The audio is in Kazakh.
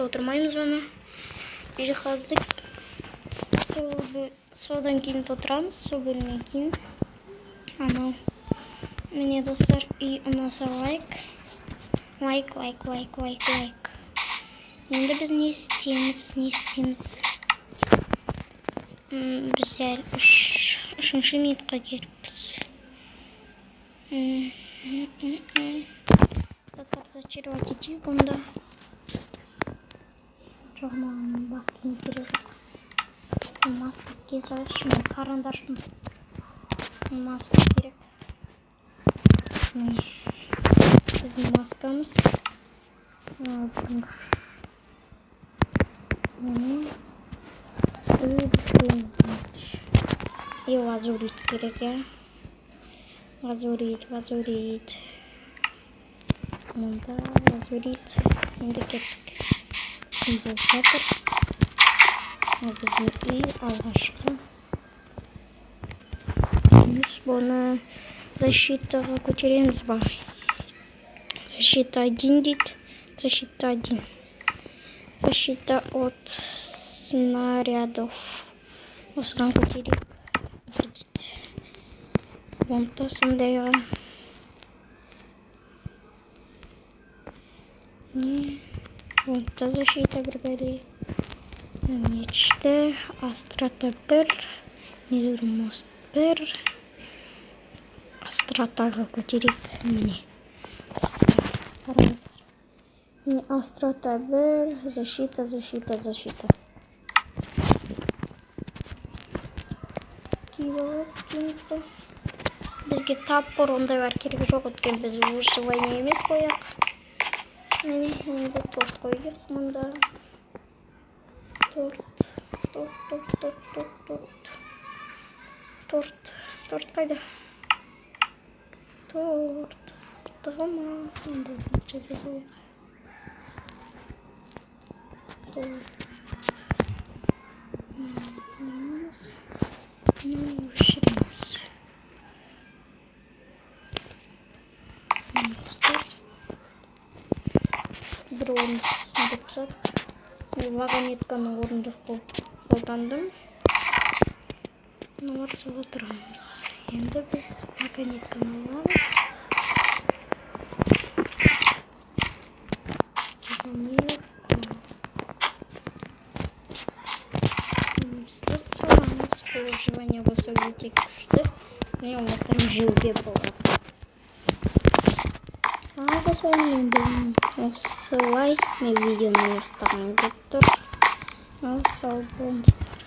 уақытта отырмаймыз оны. Жиһазды содан кейін отырамыз, сол бөлімнен кейін. Анау. Міне достар, үй ұнаса лайк. Енді біз не істейміз? Біз дәл үшінші минутқа келіппіз. Заттарды зачаровать етейік онда. Жоқ, маған бас киім керек. Маска кесайықшы, мен қарандашпын. Маска керек. Біздің маскамыз. И лазурит керек, я. Лазурит. Мұнда лазурит. Енді кеттік. Бұл жатыр. Біздің үй алғашқы. Біз бұны защитаға көтереміз ба? Защита 1 дейді. Защита 1. Защита от снарядов. Осыған көтерейік. Онда сондай. Онда защита біргәлі. Нечті. Астрата 1. Недурмост 1. Астратаға көтерейік. Міне. Қараңыздар. Астрата 1. Защита. Бізге таппыр ондайлар керек жоқ, өткен біз выживание емес қояқ. Міне, енді торт қойдық мұнда. Торт қайда? Торт. Тығыма. Енді біз жасауық. Торт. Өшіреміз. Бір орындықсын деп сап. Вагонетканы орындық қолдандым. Олар соға тұрамыз. Енді біз вагонетканы аламыз. Выживание болса өте күшті. Мен олардан жеуге болады. Достар, мен осылай видеоны аяқтаған деп тұр. Сау болыңыздар.